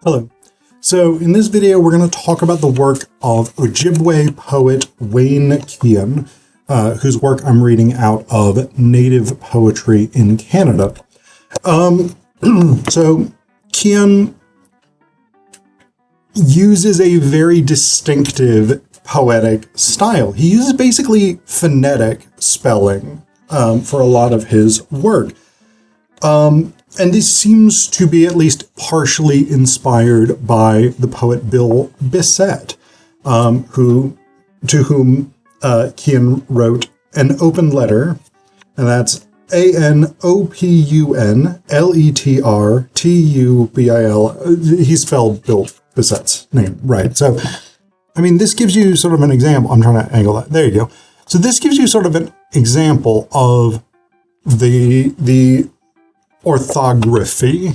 Hello. So in this video, we're going to talk about the work of Ojibwe poet Wayne Keon, whose work I'm reading out of Native Poetry in Canada. So Keon uses a very distinctive poetic style. He uses basically phonetic spelling for a lot of his work. And this seems to be at least partially inspired by the poet Bill Bissett, to whom Keon wrote an open letter, and that's ANOPUNLETRTUBIL. He spelled Bill Bissett's name right. So, I mean, this gives you sort of an example. I'm trying to angle that. There you go. So this gives you sort of an example of the orthography,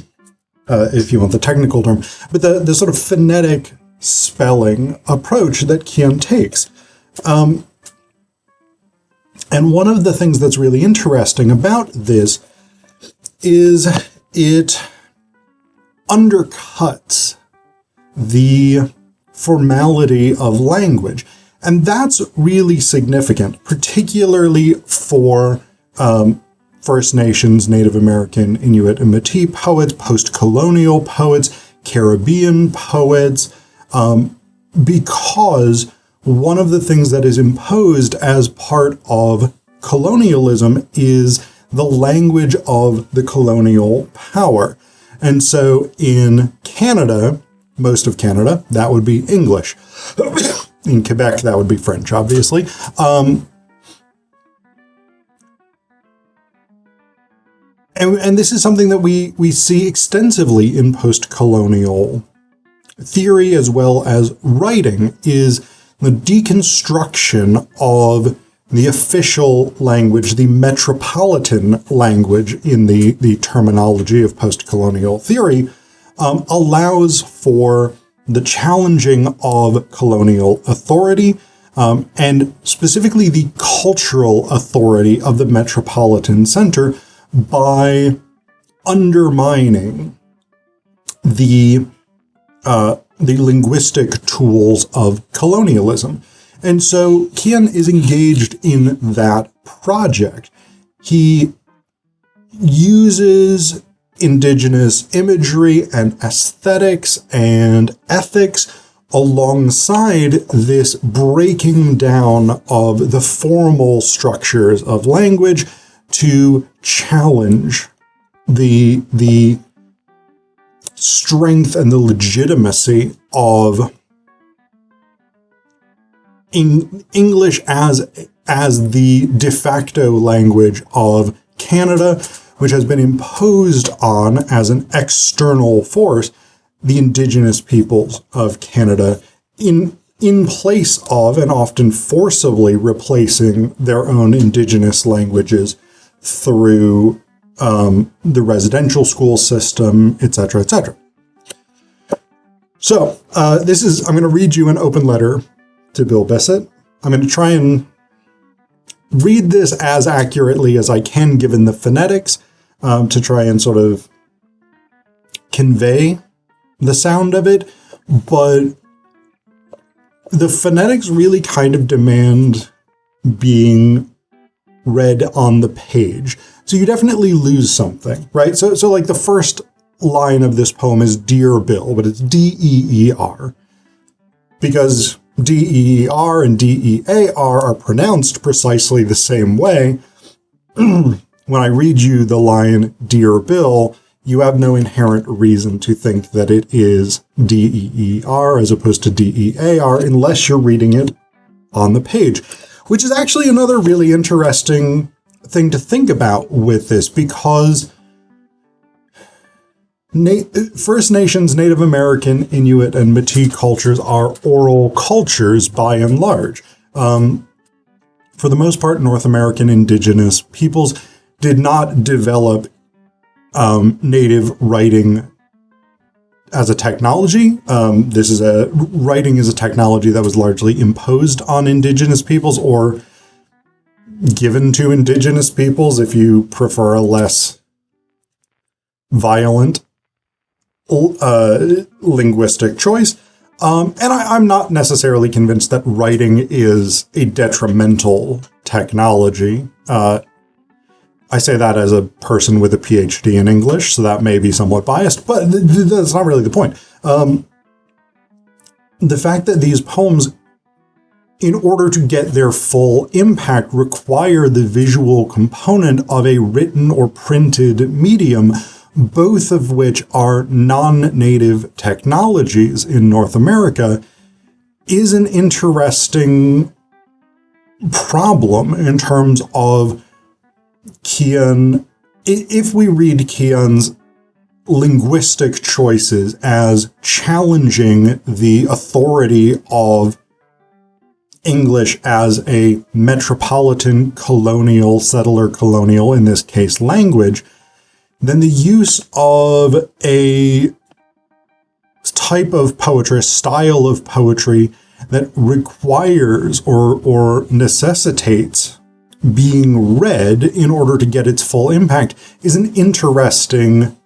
if you want the technical term, but the sort of phonetic spelling approach that Keon takes. And one of the things that's really interesting about this is it undercuts the formality of language. And that's really significant, particularly for First Nations, Native American, Inuit, and Métis poets, post-colonial poets, Caribbean poets, because one of the things that is imposed as part of colonialism is the language of the colonial power. And so in Canada, most of Canada, that would be English. In Quebec, that would be French, obviously. And this is something that we see extensively in post-colonial theory as well as writing, is the deconstruction of the official language, the metropolitan language in the terminology of post-colonial theory, allows for the challenging of colonial authority, and specifically the cultural authority of the metropolitan center, by undermining the linguistic tools of colonialism. And so Keon is engaged in that project. He uses indigenous imagery and aesthetics and ethics alongside this breaking down of the formal structures of language to challenge the strength and the legitimacy of English as the de facto language of Canada, which has been imposed on as an external force the Indigenous peoples of Canada in place of, and often forcibly replacing, their own Indigenous languages through the residential school system, etc., etc. So I'm going to read you an open letter to Bill Bissett. I'm going to try and read this as accurately as I can, given the phonetics, to try and sort of convey the sound of it. But the phonetics really kind of demand being read on the page. So you definitely lose something, right? So like the first line of this poem is Dear Bill, but it's D-E-E-R, because D-E-E-R and D-E-A-R are pronounced precisely the same way. When I read you the line Dear Bill, you have no inherent reason to think that it is D-E-E-R as opposed to D-E-A-R unless you're reading it on the page, which is actually another really interesting thing to think about with this, because First Nations, Native American, Inuit, and Métis cultures are oral cultures by and large. For the most part, North American indigenous peoples did not develop native writing as a technology. Writing is a technology that was largely imposed on indigenous peoples, or given to indigenous peoples, if you prefer a less violent linguistic choice. And I'm not necessarily convinced that writing is a detrimental technology. I say that as a person with a PhD in English, so that may be somewhat biased, but that's not really the point. The fact that these poems, in order to get their full impact, require the visual component of a written or printed medium, both of which are non-native technologies in North America, is an interesting problem in terms of Keon. If we read Keon's linguistic choices as challenging the authority of English as a metropolitan colonial, settler colonial, in this case, language, then the use of a type of poetry, a style of poetry that requires or necessitates being read in order to get its full impact is an interesting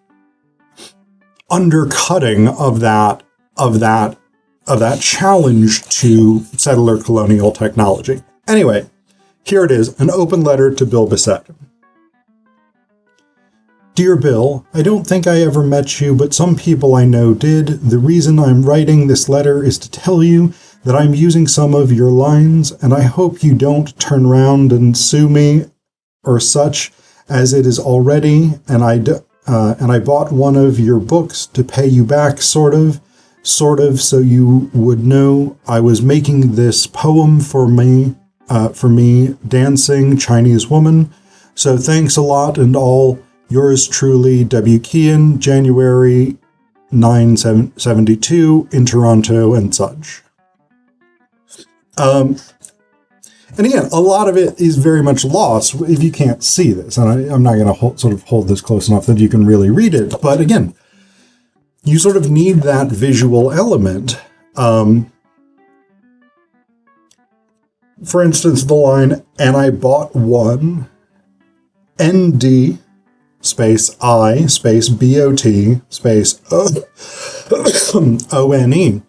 undercutting of that challenge to settler colonial technology. Anyway, here it is, an open letter to Bill Bissett. Dear Bill, I don't think I ever met you, but some people I know did. The reason I'm writing this letter is to tell you that I'm using some of your lines, and I hope you don't turn around and sue me or such, as it is already, and I bought one of your books to pay you back, sort of, so you would know I was making this poem for me, dancing Chinese woman. So thanks a lot and all. Yours truly, W. Keon, January 972, in Toronto and such. And again, a lot of it is very much lost if you can't see this. And I'm not going to hold this close enough that you can really read it. But again, you sort of need that visual element. For instance, the line, and I bought one, ND, space I, space BOT, space ONE.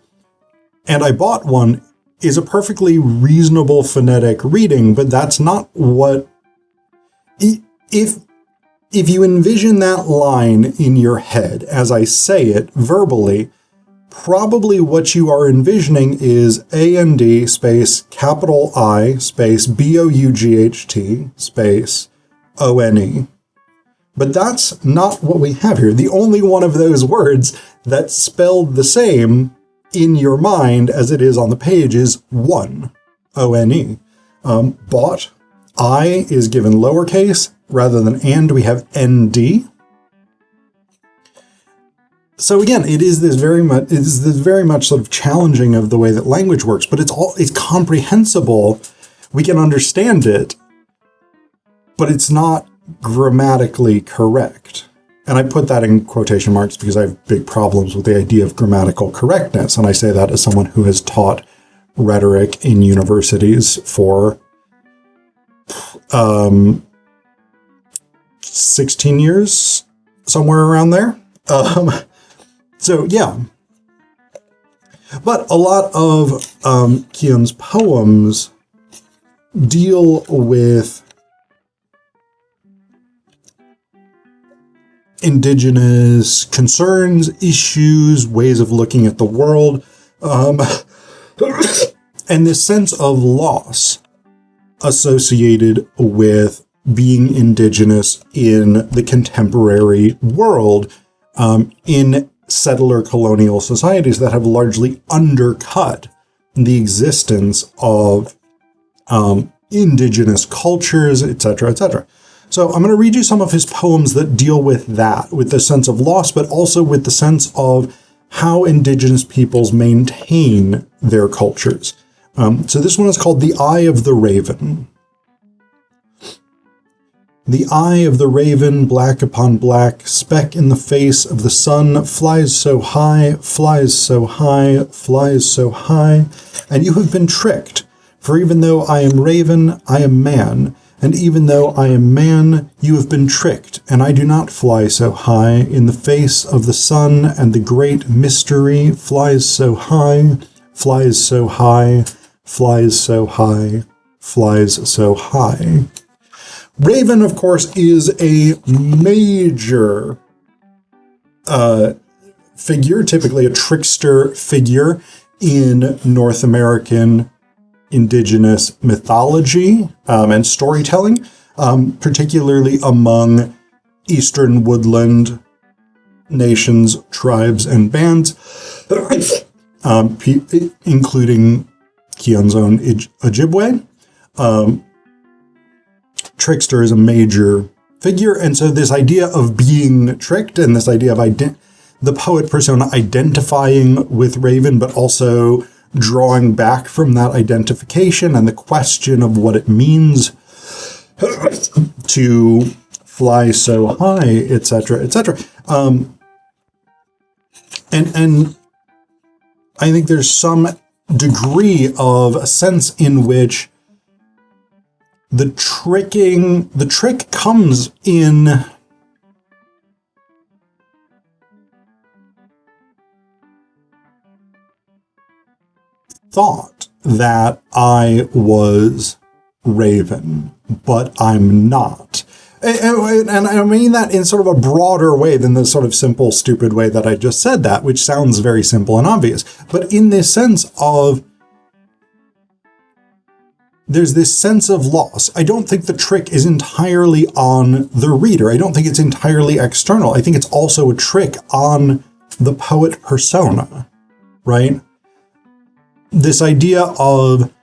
And I bought one is a perfectly reasonable phonetic reading, but that's not what... If you envision that line in your head as I say it verbally, probably what you are envisioning is AND space capital I space BOUGHT space ONE. But that's not what we have here. The only one of those words that's spelled the same in your mind as it is on the page is one, ONE. Bought, I is given lowercase, rather than and we have ND. So again, it is this very much sort of challenging of the way that language works, but it's comprehensible. We can understand it, but it's not grammatically correct. And I put that in quotation marks because I have big problems with the idea of grammatical correctness. And I say that as someone who has taught rhetoric in universities for 16 years, somewhere around there. So yeah. But a lot of Keon's poems deal with indigenous concerns, issues, ways of looking at the world, and this sense of loss associated with being indigenous in the contemporary world, in settler colonial societies that have largely undercut the existence of indigenous cultures, etc., etc. So I'm going to read you some of his poems that deal with that, with the sense of loss, but also with the sense of how indigenous peoples maintain their cultures. So this one is called The Eye of the Raven. The eye of the raven, black upon black, speck in the face of the sun, flies so high, flies so high, flies so high, and you have been tricked, for even though I am raven, I am man, And even though I am man, you have been tricked, and I do not fly so high. In the face of the sun and the great mystery flies so high, flies so high, flies so high, flies so high. Raven, of course, is a major figure, typically a trickster figure in North American indigenous mythology and storytelling, particularly among Eastern woodland nations, tribes, and bands, including Keon's own Ojibwe. Trickster is a major figure, and so this idea of being tricked and this idea of the poet persona identifying with Raven, but also drawing back from that identification and the question of what it means to fly so high, etc., etc. And I think there's some degree of a sense in which the trick comes in thought that I was Raven, but I'm not. And I mean that in sort of a broader way than the sort of simple, stupid way that I just said that, which sounds very simple and obvious. But in this sense of, there's this sense of loss. I don't think the trick is entirely on the reader. I don't think it's entirely external. I think it's also a trick on the poet persona, right? This idea of,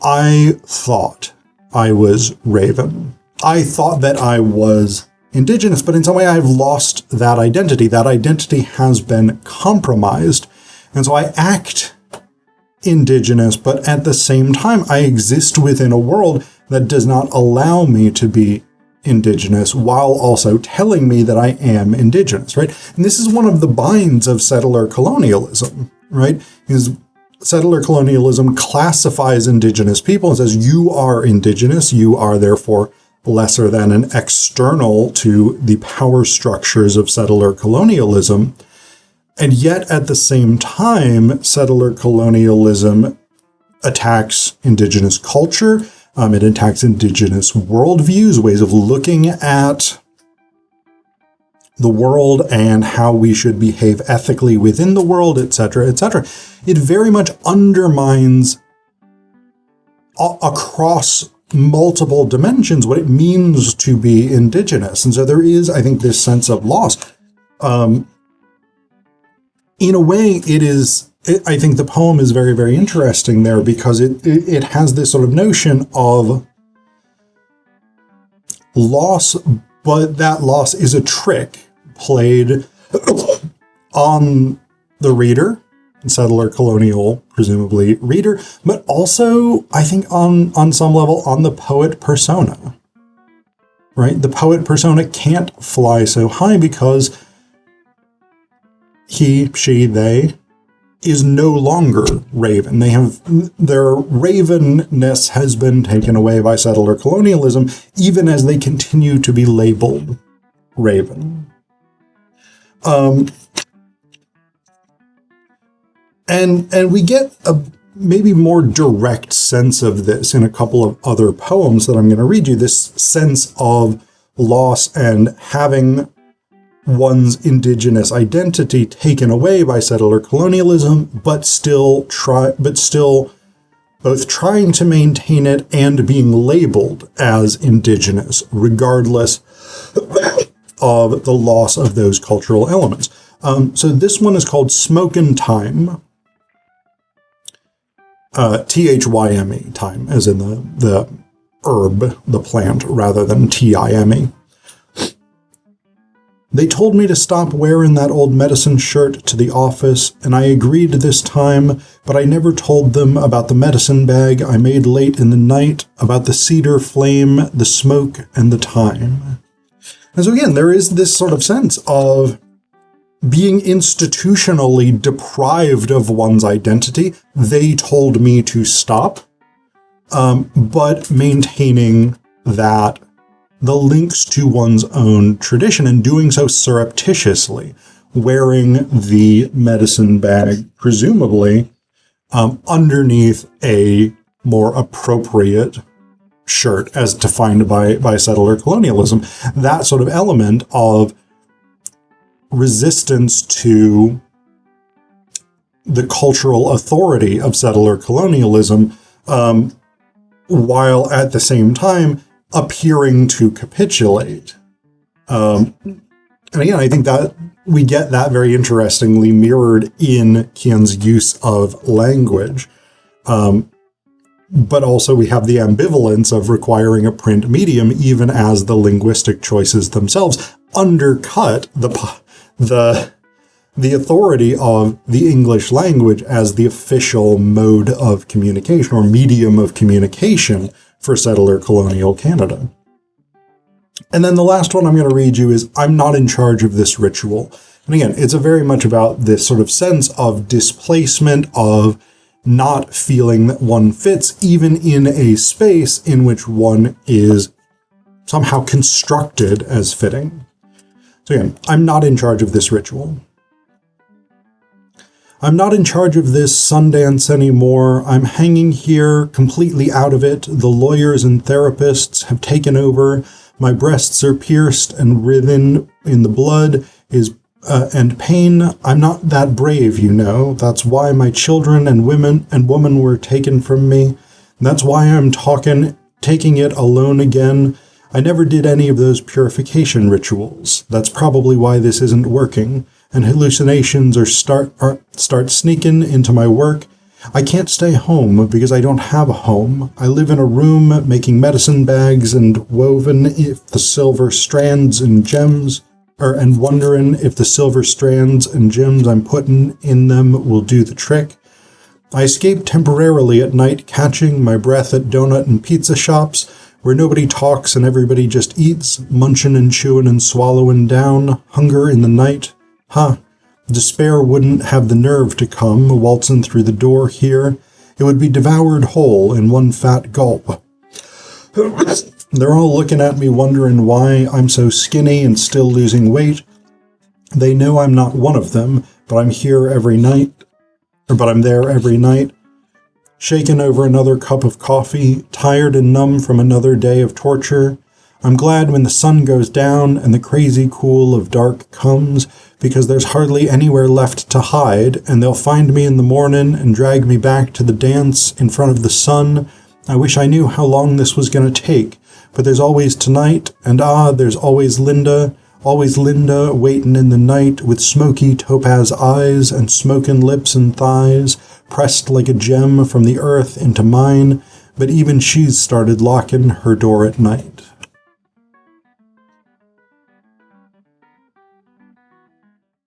I thought I was Raven. I thought that I was indigenous, but in some way I've lost that identity. That identity has been compromised. And so I act indigenous, but at the same time, I exist within a world that does not allow me to be indigenous while also telling me that I am indigenous, right? And this is one of the binds of settler colonialism, right? Is settler colonialism classifies indigenous people and says, you are indigenous, you are therefore lesser than and external to the power structures of settler colonialism. And yet, at the same time, settler colonialism attacks indigenous culture. It attacks indigenous worldviews, ways of looking at the world and how we should behave ethically within the world, etc., etc. It very much undermines across multiple dimensions what it means to be indigenous. And so there is, I think, this sense of loss. In a way, I think the poem is very, very interesting there because it has this sort of notion of loss, but that loss is a trick played on the reader, settler colonial, presumably reader, but also, I think, on some level, on the poet persona, right? The poet persona can't fly so high because he, she, they is no longer Raven. Their ravenness has been taken away by settler colonialism, even as they continue to be labeled Raven. And we get a maybe more direct sense of this in a couple of other poems that I'm going to read you, this sense of loss and having one's indigenous identity taken away by settler colonialism, but still both trying to maintain it and being labeled as indigenous, regardless of the loss of those cultural elements. So this one is called Smokin' Time. T-H-Y-M-E, time, as in the herb, the plant, rather than T-I-M-E. They told me to stop wearing that old medicine shirt to the office, and I agreed this time, but I never told them about the medicine bag I made late in the night, about the cedar flame, the smoke, and the time. And so again, there is this sort of sense of being institutionally deprived of one's identity. They told me to stop. but maintaining that the links to one's own tradition and doing so surreptitiously, wearing the medicine bag, presumably, underneath a more appropriate shirt as defined by settler colonialism. That sort of element of resistance to the cultural authority of settler colonialism, while at the same time appearing to capitulate. And again, I think that we get that very interestingly mirrored in Keon's use of language. But also we have the ambivalence of requiring a print medium, even as the linguistic choices themselves undercut the authority of the English language as the official mode of communication or medium of communication for settler colonial Canada. And then the last one I'm going to read you is, I'm not in charge of this ritual. And again, it's a very much about this sort of sense of displacement, of not feeling that one fits, even in a space in which one is somehow constructed as fitting. So again, I'm not in charge of this ritual. I'm not in charge of this Sundance anymore. I'm hanging here, completely out of it. The lawyers and therapists have taken over. My breasts are pierced and writhen in the blood and pain. I'm not that brave, you know. That's why my children and woman were taken from me. That's why I'm taking it alone again. I never did any of those purification rituals. That's probably why this isn't working. And hallucinations start sneaking into my work. I can't stay home because I don't have a home. I live in a room making medicine bags and woven if the silver strands and gems, and wondering if the silver strands and gems I'm putting in them will do the trick. I escape temporarily at night, catching my breath at donut and pizza shops where nobody talks and everybody just eats, munching and chewing and swallowing down, hunger in the night. Despair wouldn't have the nerve to come waltzing through the door here. It would be devoured whole in one fat gulp. They're all looking at me wondering why I'm so skinny and still losing weight. They know I'm not one of them, but I'm there every night, shaken over another cup of coffee, tired and numb from another day of torture. I'm glad when the sun goes down and the crazy cool of dark comes, because there's hardly anywhere left to hide, and they'll find me in the morning and drag me back to the dance in front of the sun. I wish I knew how long this was going to take, but there's always tonight, and there's always Linda waiting in the night with smoky topaz eyes and smoking lips and thighs, pressed like a gem from the earth into mine, but even she's started locking her door at night.